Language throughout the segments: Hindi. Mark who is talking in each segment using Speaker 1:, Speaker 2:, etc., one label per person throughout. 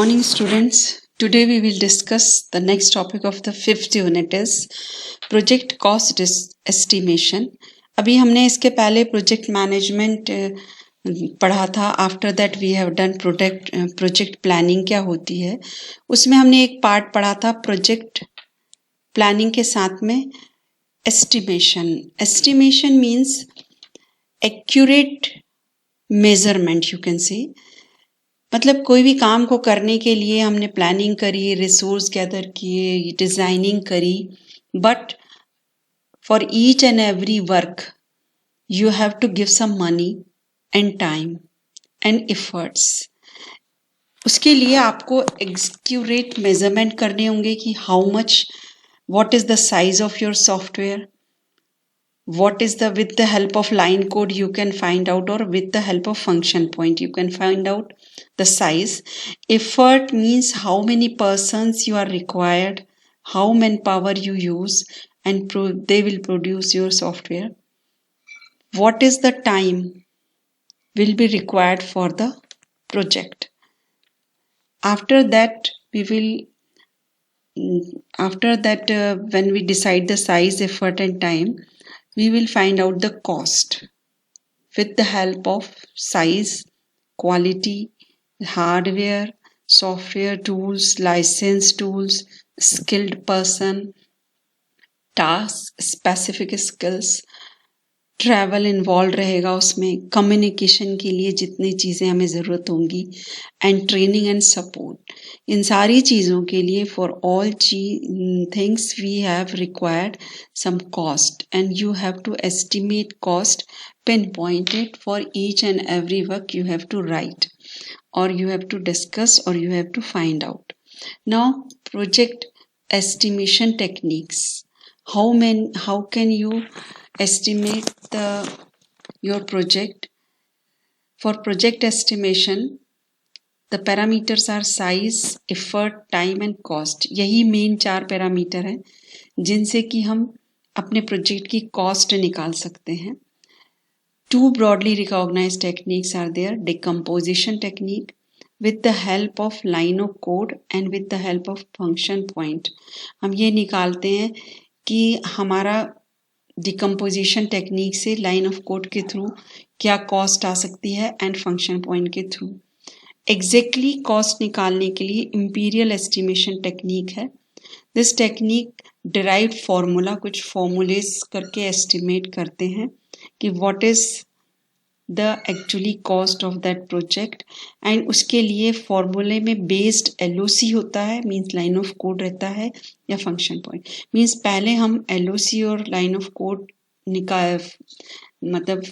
Speaker 1: morning, students. Today we will discuss the next topic of the fifth unit is project cost estimation. अभी हमने इसके पहले प्रोजेक्ट मैनेजमेंट पढ़ा था. After that we have done project planning क्या होती है. उसमें हमने एक पार्ट पढ़ा था प्रोजेक्ट प्लानिंग के साथ में estimation. Estimation means accurate measurement, you can say. मतलब कोई भी काम को करने के लिए हमने प्लानिंग करी, रिसोर्स गैदर किए, डिजाइनिंग करी, but for each and every work you have to give some money and time and efforts. उसके लिए आपको एक्यूरेट मेजरमेंट करने होंगे कि how much, what is the size of your software, what is the, with the help of line code you can find out, or with the help of function point you can find out the size. Effort means how many persons you are required, how manpower you use, and they will produce your software. What is the time will be required for the project. After that when we decide the size, effort and time, we will find out the cost with the help of size, quality, hardware, software tools, license tools, skilled person, task, specific skills, travel involve रहेगा उसमें, कम्युनिकेशन के लिए जितनी चीज़ें हमें ज़रूरत होंगी, एंड ट्रेनिंग एंड सपोर्ट. इन सारी चीज़ों के लिए for all things we have required some cost, and you have to estimate cost, pin pointed for each and every work you have to right, और you have to discuss, or you have to find out. Now, project estimation techniques. How can you estimate your project? For project estimation, the parameters are size, effort, time and cost. यही मेन 4 पैरामीटर हैं जिनसे कि हम अपने प्रोजेक्ट की कॉस्ट निकाल सकते हैं. 2 broadly recognized techniques are there. Decomposition technique with the help of line of code and with the help of function point. हम ये निकालते हैं कि हमारा डिकम्पोजिशन टेक्निक से लाइन ऑफ कोड के थ्रू क्या कॉस्ट आ सकती है, एंड फंक्शन पॉइंट के थ्रू. एग्जैक्टली कॉस्ट निकालने के लिए इंपीरियल एस्टिमेशन टेक्निक है. दिस टेक्निक डिराइव्ड फॉर्मूला, कुछ फॉर्मूलेस करके एस्टिमेट करते हैं कि what is the actually cost of that project, and उसके लिए फॉर्मूले में बेस्ड एलओसी होता है, मींस लाइन ऑफ कोड रहता है, या फंक्शन पॉइंट. मींस पहले हम एलओसी और line of code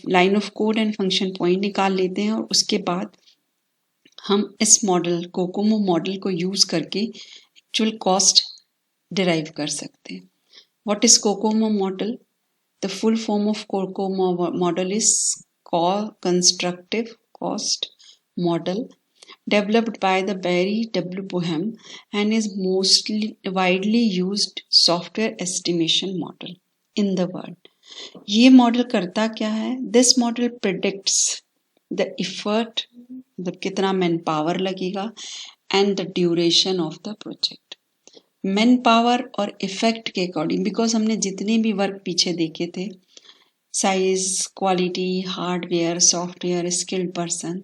Speaker 1: line of code and function point निकाल लेते हैं, और उसके बाद हम इस मॉडल कोकोमो मॉडल को यूज करके एक्चुअल कॉस्ट डिराइव कर सकते हैं. What is Kokomo model? The full form of COCOMO model is Constructive Cost Model, developed by the Barry W. Boehm, and is mostly widely used software estimation model in the world. ये मॉडल करता क्या है? This model predicts the effort, मतलब कितना मैन पावर लगेगा, and the duration of the project. Man power और इफेक्ट के अकॉर्डिंग, बिकॉज हमने जितने भी वर्क पीछे देखे थे, size, quality, hardware, software, skilled person,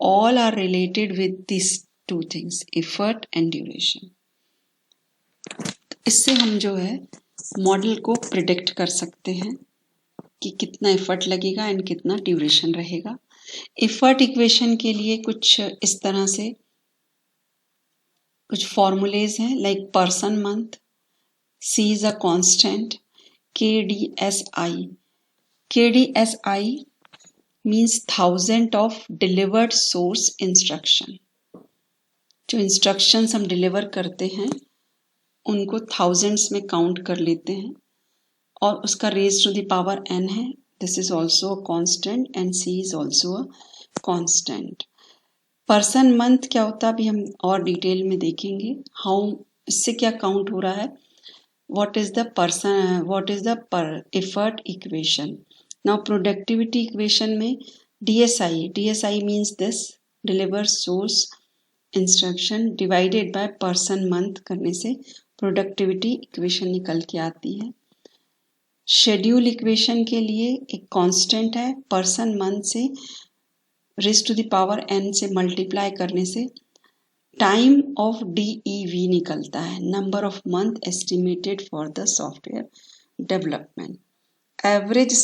Speaker 1: all are related with this 2 things, effort and duration. इससे हम जो है मॉडल को प्रिडिक्ट कर सकते हैं कि कितना एफर्ट लगेगा एंड कितना ड्यूरेशन रहेगा. एफर्ट इक्वेशन के लिए कुछ इस तरह से कुछ फॉर्मूलेज हैं, like person month, C is a constant, KDSI. KDSI means 1000 of delivered source instruction. जो इंस्ट्रक्शंस हम डिलीवर करते हैं उनको थाउजेंड्स में काउंट कर लेते हैं, और उसका raise to the power n है. This is also a constant, and C is also a constant. Person month क्या होता है अभी हम और डिटेल में देखेंगे. हाउ, इससे क्या काउंट हो रहा है, व्हाट इज द पर effort equation. Now productivity equation में DSI means this, deliver source instruction divided by person month करने से प्रोडक्टिविटी इक्वेशन निकल के आती है। शेड्यूल इक्वेशन के लिए एक कांस्टेंट है, पर्सन मंथ से raise to the power n से मल्टीप्लाई करने से टाइम ऑफ DEV निकलता है, number of month estimated for the software development. Average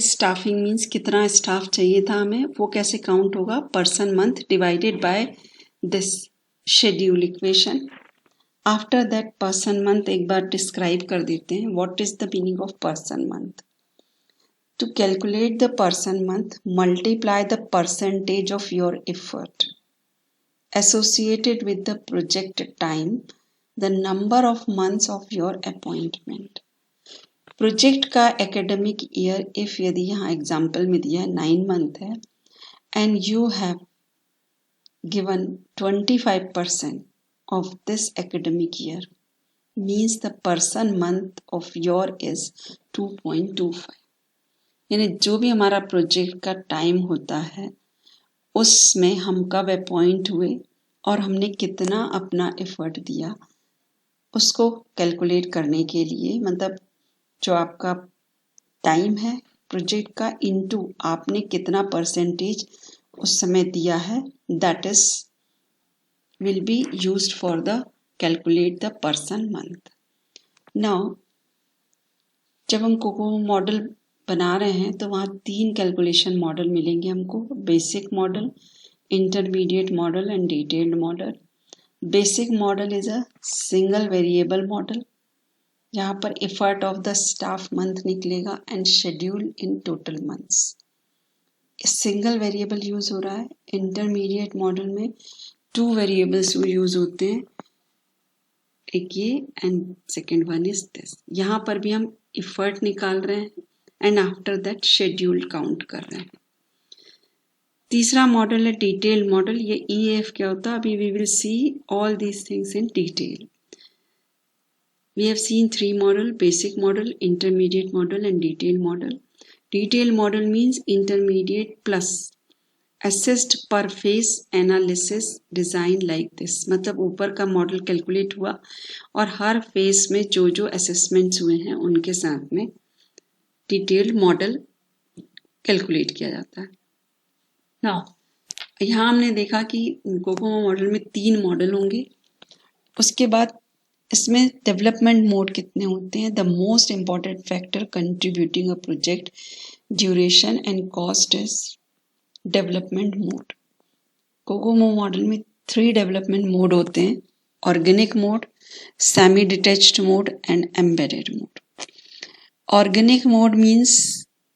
Speaker 1: staffing means कितना स्टाफ चाहिए था हमें, वो कैसे काउंट होगा, person month divided by this schedule equation. After that person month एक बार डिस्क्राइब कर देते हैं, what is the meaning of person month. To calculate the person month, multiply the percentage of your effort associated with the project time, the number of months of your appointment। Project का एकेडमिक ईयर इफ यदि यहाँ एग्जाम्पल में दिया है 9 मंथ है and you have given 25% of this academic year, means the person month of your is 2.25। यानी जो भी हमारा प्रोजेक्ट का टाइम होता है उसमें हम कब अपॉइंट हुए और हमने कितना अपना एफर्ट दिया, उसको कैलकुलेट करने के लिए, मतलब जो आपका टाइम है प्रोजेक्ट का इनटू आपने कितना परसेंटेज उस समय दिया है, that is will be used for the calculate the person month। Now जब हम कोकोमो मॉडल बना रहे हैं तो वहाँ 3 कैलकुलेशन मॉडल मिलेंगे हमको, basic model, intermediate model and detailed model. Basic model is a single variable model, यहाँ पर effort of the staff month निकलेगा and schedule in total months. Single variable use हो रहा है। इंटरमीडिएट मॉडल में 2 वेरिएबल्स यूज होते हैं, एक ये and second one is this. यहाँ पर भी हम एफर्ट निकाल रहे हैं and after that schedule count कर रहे हैं। तीसरा मॉडल है डिटेल्ड मॉडल। ये EAF क्या होता है, अभी we will see all these things in detail. We have seen 3 model, basic model, intermediate model and detailed model. Detailed model means intermediate plus assist per phase analysis design like this, मतलब ऊपर का मॉडल कैलकुलेट हुआ और हर फेस में जो जो असेसमेंट्स हुए हैं उनके साथ में डिटेल्ड मॉडल कैलकुलेट किया जाता है। नाउ यहाँ हमने देखा कि कोकोमो मॉडल में 3 मॉडल होंगे। उसके बाद इसमें डेवलपमेंट मोड कितने होते हैं। The most important factor contributing a project duration and cost is development mode. Kokomo model में 3 डेवलपमेंट मोड होते हैं, organic mode, semi detached mode and embedded mode. Organic mode means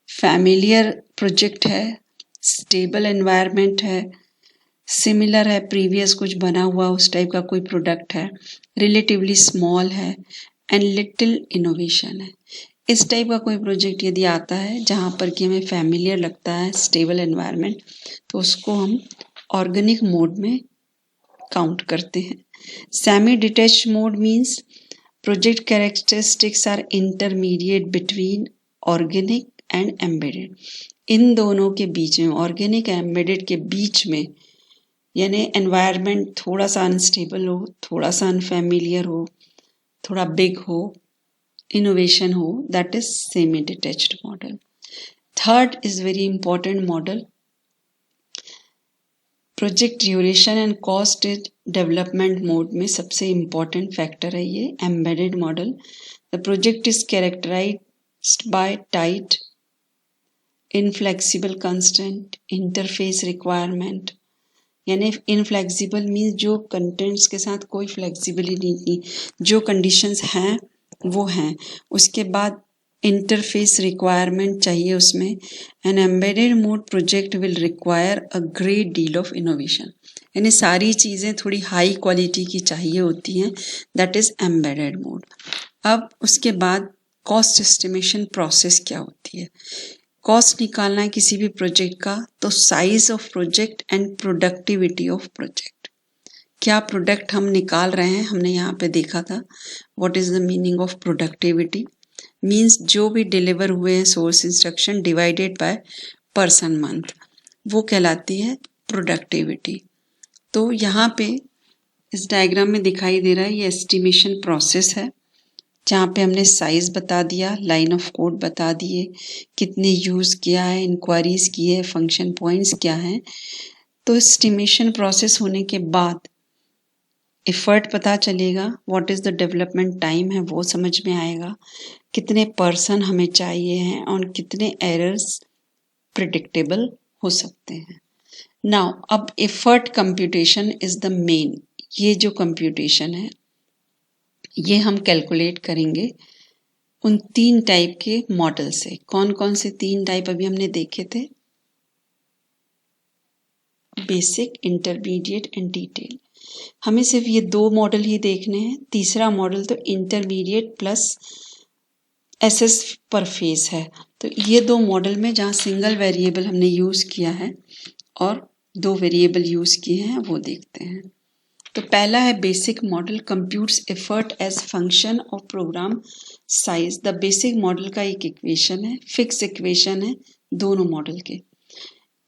Speaker 1: familiar project है, स्टेबल एनवायरनमेंट है, सिमिलर है, प्रीवियस कुछ बना हुआ उस टाइप का कोई प्रोडक्ट है, रिलेटिवली स्मॉल है एंड लिटिल इनोवेशन है। इस टाइप का कोई प्रोजेक्ट यदि आता है जहाँ पर कि हमें फैमिलियर लगता है, स्टेबल एनवायरनमेंट, तो उसको हम ऑर्गेनिक मोड में काउंट करते हैं। Semi detached mode means project characteristics are intermediate between organic and embedded. इन दोनों के बीच में, ऑर्गेनिक एंड एम्बेडेड के बीच में, यानी एनवायरनमेंट थोड़ा सा अनस्टेबल हो, थोड़ा सा अनफैमिलियर हो, थोड़ा बिग हो, innovation ho, that is semi detached model। Third is very important model, project duration and cost development mode में सबसे इम्पॉर्टेंट फैक्टर है ये embedded model. The project is characterised by tight inflexible constraint interface requirement, यानी इनफ्लेक्सिबल मीन्स जो कंटेंट्स के साथ कोई फ्लेक्सिबिलिटी नहीं, जो कंडीशंस हैं वो हैं। उसके बाद इंटरफेस रिक्वायरमेंट चाहिए उसमें। An embedded mode project will require a great deal of innovation, यानी सारी चीज़ें थोड़ी हाई क्वालिटी की चाहिए होती हैं, दैट इज़ एम्बेडेड मोड। अब उसके बाद कॉस्ट एस्टिमेशन प्रोसेस क्या होती है। कॉस्ट निकालना है किसी भी प्रोजेक्ट का, तो size of project and productivity of project, क्या प्रोडक्ट हम निकाल रहे हैं, हमने यहाँ पे देखा था। What is the meaning of productivity, means जो भी डिलीवर हुए हैं source instruction divided by person month, वो कहलाती है प्रोडक्टिविटी। तो यहाँ पे इस डायग्राम में दिखाई दे रहा है ये एस्टिमेशन प्रोसेस है, जहाँ पे हमने साइज बता दिया, लाइन ऑफ कोड बता दिए, कितने यूज़ किया है, इंक्वायरीज की है, फंक्शन पॉइंट्स क्या हैं। तो एस्टिमेशन प्रोसेस होने के बाद एफर्ट पता चलेगा, what is the development time है वो समझ में आएगा, कितने पर्सन हमें चाहिए हैं और कितने एरर्स प्रिडिक्टेबल हो सकते हैं। नाउ अब effort computation is the main, ये जो कंप्यूटेशन है ये हम कैलकुलेट करेंगे उन 3 टाइप के मॉडल से। कौन कौन से 3 टाइप अभी हमने देखे थे? Basic, intermediate and detail. हमें सिर्फ ये 2 मॉडल ही देखने हैं, तीसरा मॉडल तो इंटरमीडिएट प्लस एसएस पर फेस है। तो ये 2 मॉडल में जहाँ सिंगल वेरिएबल हमने यूज़ किया है और 2 वेरिएबल यूज़ किए हैं वो देखते हैं। तो पहला है basic model, computes effort as function of program size. The basic model का एक इक्वेशन है, फिक्स इक्वेशन है दोनों मॉडल के।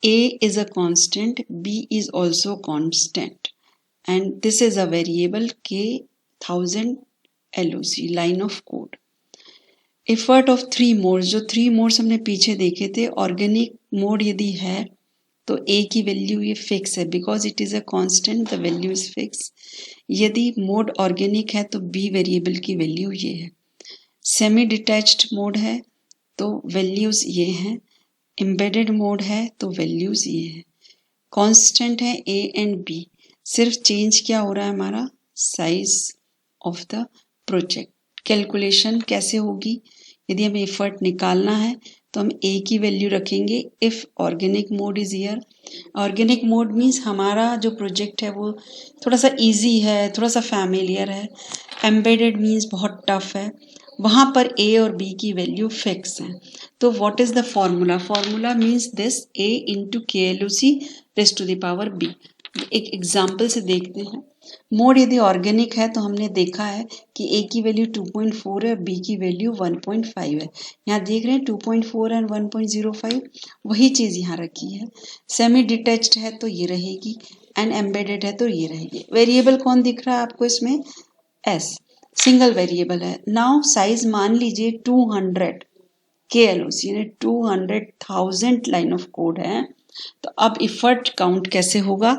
Speaker 1: A is a constant, B is also constant, and this is a variable K 1000 LOC, line of code. Effort of 3 modes, जो 3 modes हमने पीछे देखे थे, ऑर्गेनिक मोड यदि है तो A की वैल्यू ये फिक्स है, because it is a constant, the value is fix. यदि मोड ऑर्गेनिक है तो B वेरिएबल की वैल्यू ये है। सेमी डिटैच्ड मोड है तो वैल्यूज ये हैं, एम्बेडेड मोड है तो वैल्यूज ये है। कांस्टेंट है A एंड B, सिर्फ चेंज क्या हो रहा है हमारा, size of the project. Calculation कैसे होगी, यदि हमें एफर्ट निकालना है तो हम A की वैल्यू रखेंगे if organic mode is here. Organic mode means हमारा जो प्रोजेक्ट है वो थोड़ा सा इजी है, थोड़ा सा फैमिलियर है। एम्बेडेड मीन्स बहुत टफ है, वहाँ पर A और B की वैल्यू फिक्स है। तो what is the formula, formula means this A into KLOC raise to the power B। एक एग्जाम्पल से देखते हैं। मोड यदि ऑर्गेनिक है तो हमने देखा है कि A की वैल्यू 2.4 है, B की वैल्यू 1.5 है। यहाँ देख रहे हैं 2.4 एंड 1.05, वही चीज़ यहाँ रखी है। सेमी डिटैच्ड है तो ये रहेगी, एंड एम्बेडेड है तो ये रहेगी। वेरिएबल कौन दिख रहा है आपको इसमें, S, सिंगल वेरिएबल है। नाउ साइज मान लीजिए 200 KLOC यानी 200,000 लाइन ऑफ कोड है। तो अब इफर्ट काउंट कैसे होगा,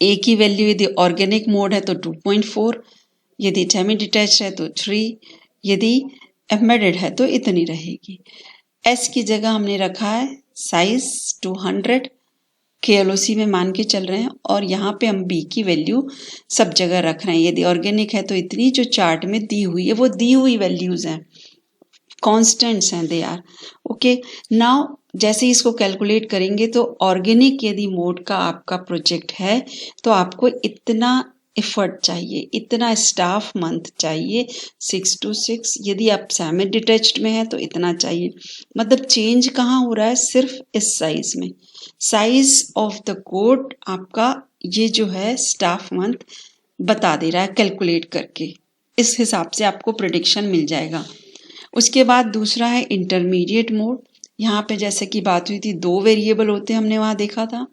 Speaker 1: A की वैल्यू यदि ऑर्गेनिक मोड है तो 2.4, यदि सेमी डिटैच है तो 3, यदि एम्बेडेड है तो इतनी रहेगी। S की जगह हमने रखा है साइज 200 KLOC में मान के चल रहे हैं, और यहाँ पे हम B की वैल्यू सब जगह रख रहे हैं। यदि ऑर्गेनिक है तो इतनी, जो चार्ट में दी हुई है वो दी हुई वैल्यूज हैं, कॉन्स्टेंट्स हैं, दे आर ओके। नाउ जैसे ही इसको कैलकुलेट करेंगे तो ऑर्गेनिक यदि मोड का आपका प्रोजेक्ट है तो आपको इतना एफर्ट चाहिए, इतना स्टाफ मंथ चाहिए, 6 to 6। यदि आप सेमी डिटैच्ड में है तो इतना चाहिए। मतलब चेंज कहाँ हो रहा है, सिर्फ इस साइज में। साइज ऑफ द कोड आपका ये जो है स्टाफ मंथ बता दे रहा है कैलकुलेट करके, इस हिसाब से आपको प्रेडिक्शन मिल जाएगा। उसके बाद दूसरा है इंटरमीडिएट मोड। यहाँ पे जैसे कि बात हुई थी 2 वेरिएबल होते हैं, हमने वहाँ देखा था।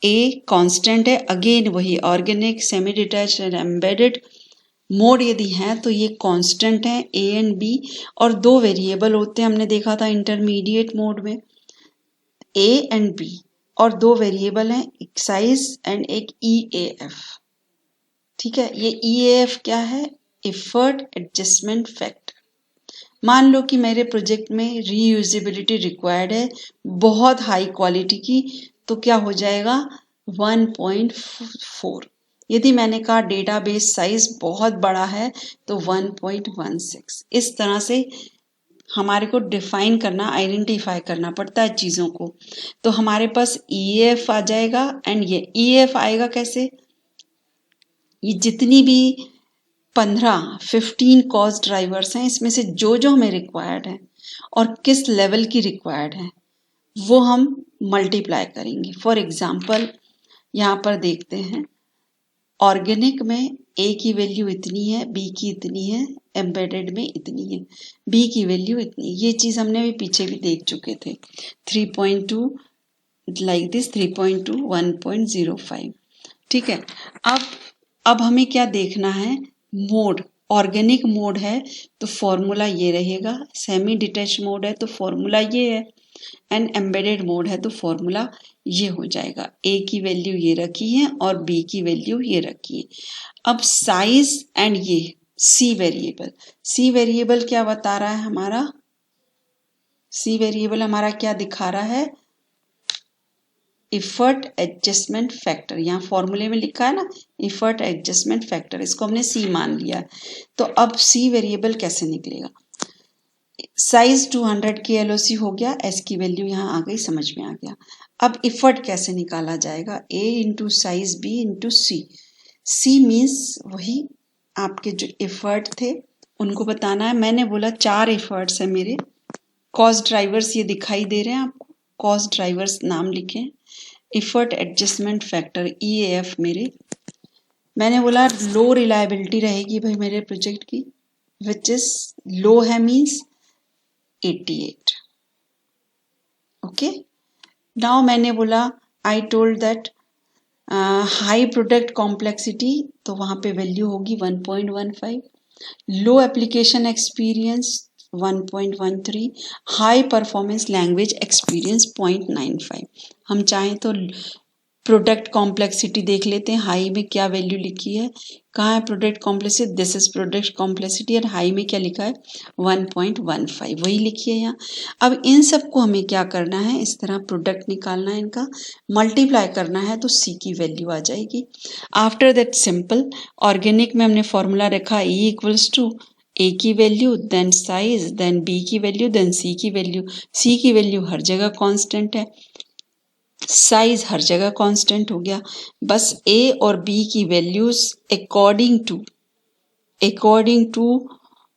Speaker 1: A कांस्टेंट है, अगेन वही organic, semi detached and embedded mode यदि है तो ये कांस्टेंट है A एंड B, और 2 वेरिएबल होते हैं, हमने देखा था इंटरमीडिएट मोड में, A एंड B, और 2 वेरिएबल हैं, एक साइज एंड एक EAF। ठीक है, ये EAF क्या है, एफर्ट एडजस्टमेंट फैक्टर। मान लो कि मेरे प्रोजेक्ट में रीयूजेबिलिटी रिक्वायर्ड है बहुत हाई क्वालिटी की, तो क्या हो जाएगा 1.4। यदि मैंने कहा डेटाबेस साइज बहुत बड़ा है तो 1.16। इस तरह से हमारे को डिफाइन करना, आइडेंटिफाई करना पड़ता है चीज़ों को। तो हमारे पास EAF आ जाएगा, एंड ये EAF आएगा कैसे, ये जितनी भी 15 कॉस्ट ड्राइवर्स हैं, इसमें से जो जो हमें रिक्वायर्ड है और किस लेवल की रिक्वायर्ड है वो हम मल्टीप्लाई करेंगे। फॉर एग्जांपल यहाँ पर देखते हैं, ऑर्गेनिक में A की वैल्यू इतनी है, B की इतनी है, एम्बेडेड में इतनी है, B की वैल्यू इतनी। ये चीज़ हमने भी पीछे भी देख चुके थे। 3.2 लाइक दिस 3.2 1.05। ठीक है, अब हमें क्या देखना है, मोड। ऑर्गेनिक मोड है तो फॉर्मूला ये रहेगा, सेमी डिटैच मोड है तो फॉर्मूला ये है, एंड एम्बेडेड मोड है तो फॉर्मूला ये हो जाएगा। ए की वैल्यू ये रखी है और बी की वैल्यू ये रखी है। अब साइज एंड ये सी वेरिएबल क्या बता रहा है हमारा, सी वेरिएबल हमारा क्या दिखा रहा है, इफर्ट एडजस्टमेंट फैक्टर। यहाँ फॉर्मूले में लिखा है ना इफर्ट एडजस्टमेंट फैक्टर, इसको हमने सी मान लिया है। तो अब सी वेरिएबल कैसे निकलेगा, साइज 200 की एलओसी हो गया, एस की वैल्यू यहाँ आ गई, समझ में आ गया। अब इफर्ट कैसे निकाला जाएगा, ए इंटू साइज बी इंटू सी। सी मीन्स वही आपके जो इफर्ट थे उनको बताना है। मैंने बोला 4 इफर्ट्स है मेरे, कॉस्ट ड्राइवर्स ये दिखाई दे रहे हैं आपको, कॉस्ट ड्राइवर्स नाम लिखे, इफर्ट एडजस्टमेंट फैक्टर EAF मेरे। मैंने बोला लो रिलायबिलिटी रहेगी भाई मेरे प्रोजेक्ट की, विच इज लो है मीन्स 88। ओके, नाउ मैंने बोला I told that high product complexity, तो वहां पे वैल्यू होगी 1.15, low application experience 1.13, high performance language experience 0.95। हम चाहें तो प्रोडक्ट कॉम्प्लेक्सिटी देख लेते हैं, हाई में क्या वैल्यू लिखी है, कहाँ है product complexity, this is product complexity, और हाई में क्या लिखा है 1.15, वही लिखिए यहाँ। अब इन सबको हमें क्या करना है, इस तरह प्रोडक्ट निकालना है, इनका मल्टीप्लाई करना है तो सी की वैल्यू आ जाएगी। आफ्टर दैट सिंपल ऑर्गेनिक में हमने फॉर्मूला रखा E इक्वल्स टू ए की value then size then B की वैल्यू देन सी की वैल्यू। सी की वैल्यू हर जगह कांस्टेंट है, साइज हर जगह कांस्टेंट हो गया, बस ए और बी की values according to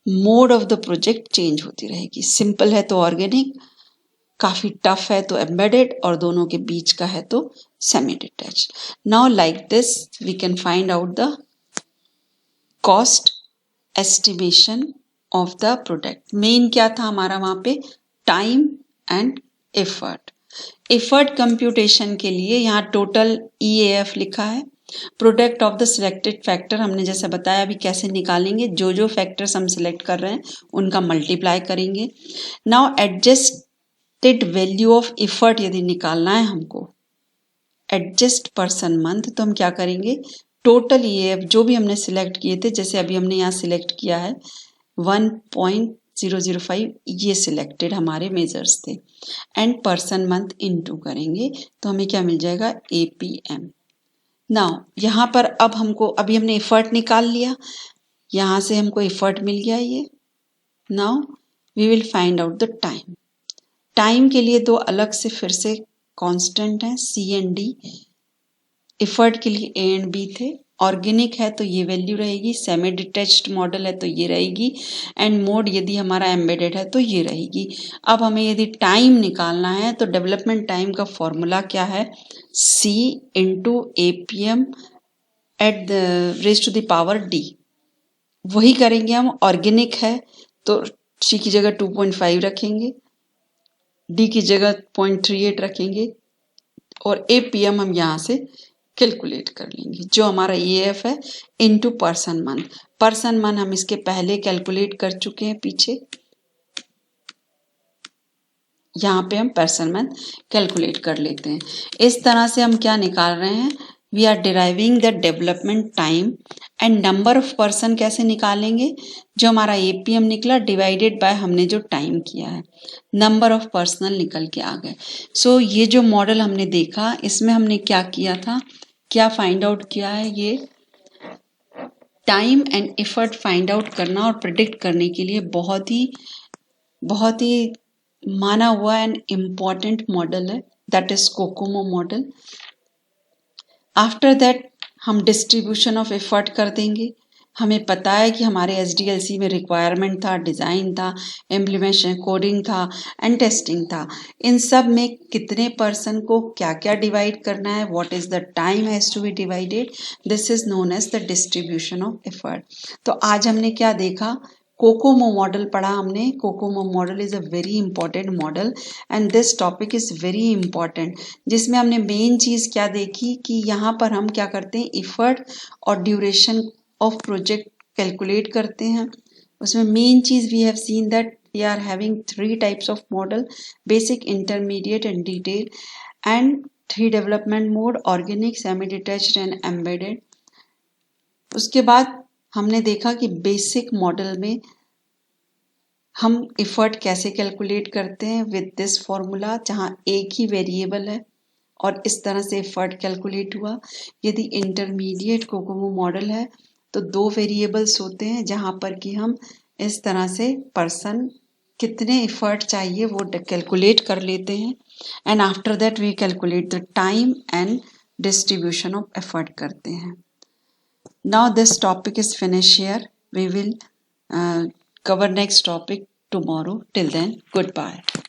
Speaker 1: mode of the project change होती रहेगी। सिंपल है तो ऑर्गेनिक, काफी टफ है तो एम्बेडेड, और दोनों के बीच का है तो semi detach. Now like this we can find out the cost estimation of the product. Main क्या था हमारा वहां पे, time and effort. Effort computation के लिए यहाँ टोटल EAF लिखा है, product of the selected factor हमने जैसा बताया अभी कैसे निकालेंगे, जो जो फैक्टर्स हम सिलेक्ट कर रहे हैं उनका मल्टीप्लाई करेंगे। Now adjusted value of effort यदि निकालना है हमको, एडजस्ट पर्सन मंथ, तो हम क्या करेंगे, टोटल EAF जो भी हमने सिलेक्ट किए थे, जैसे अभी हमने यहाँ सिलेक्ट किया है 1.005, ये सिलेक्टेड हमारे मेजर्स थे, एंड पर्सन मंथ इनटू करेंगे तो हमें क्या मिल जाएगा APM। नाउ यहाँ पर अब हमको, अभी हमने एफर्ट निकाल लिया, यहाँ से हमको एफर्ट मिल गया ये। Now we will find out the time. Time के लिए दो अलग से फिर से कांस्टेंट है C एंड D, एफर्ट के लिए A एंड B थे, ऑर्गेनिक है तो ये वैल्यू रहेगी, सेमी डिटैच्ड मॉडल है तो ये रहेगी, एंड मोड यदि हमारा एम्बेडेड है तो ये रहेगी। अब हमें यदि टाइम निकालना है तो डेवलपमेंट टाइम का फॉर्मूला क्या है, C into APM at the raise to the power D। वही करेंगे हम, ऑर्गेनिक है तो C की जगह 2.5 रखेंगे, D की जगह 0.38 रखेंगे, और APM हम यहाँ से कैलकुलेट कर लेंगे, जो हमारा EAF है into person month. Person month हम इसके पहले कैलकुलेट कर चुके हैं पीछे, यहाँ पे हम पर्सन मंथ कैलकुलेट कर लेते हैं। इस तरह से हम क्या निकाल रहे हैं, we are deriving the development time and number of person कैसे निकालेंगे, जो हमारा APM निकला डिवाइडेड बाय हमने जो टाइम किया है, नंबर ऑफ पर्सनल निकल के आ गए। सो ये जो मॉडल हमने देखा इसमें हमने क्या किया था, क्या फाइंड आउट किया है, ये time and effort find out करना और प्रिडिक्ट करने के लिए बहुत ही माना हुआ एंड इम्पॉर्टेंट मॉडल है, that is Kokomo model. After that हम डिस्ट्रीब्यूशन ऑफ एफर्ट कर देंगे। हमें पता है कि हमारे SDLC में रिक्वायरमेंट था, डिज़ाइन था, इम्प्लीमेंटेशन, कोडिंग था एंड टेस्टिंग था। इन सब में कितने पर्सन को क्या क्या डिवाइड करना है, what is the time has to be divided, this is known as the distribution of effort. तो आज हमने क्या देखा, कोकोमो मॉडल पढ़ा हमने. COCOMO model is a very important model and this topic is very important, जिसमें हमने मेन चीज क्या देखी कि यहाँ पर हम क्या करते हैं, इफर्ट और ड्यूरेशन ऑफ प्रोजेक्ट कैलकुलेट करते हैं. उसमें मेन चीज we have seen that we are having 3 types of model, basic, intermediate and detail, and 3 development mode, organic, semi detached and embedded. उसके बाद हमने देखा कि बेसिक मॉडल में हम इफर्ट कैसे कैलकुलेट करते हैं विद दिस फॉर्मूला, जहां एक ही वेरिएबल है और इस तरह से इफर्ट कैलकुलेट हुआ. यदि इंटरमीडिएट कोकोमो मॉडल है तो 2 वेरिएबल्स होते हैं जहां पर कि हम इस तरह से पर्सन कितने इफर्ट चाहिए वो कैलकुलेट कर लेते हैं and after that we calculate the time and distribution of effort करते हैं. Now this topic is finished here. We will cover next topic tomorrow. Till then, goodbye.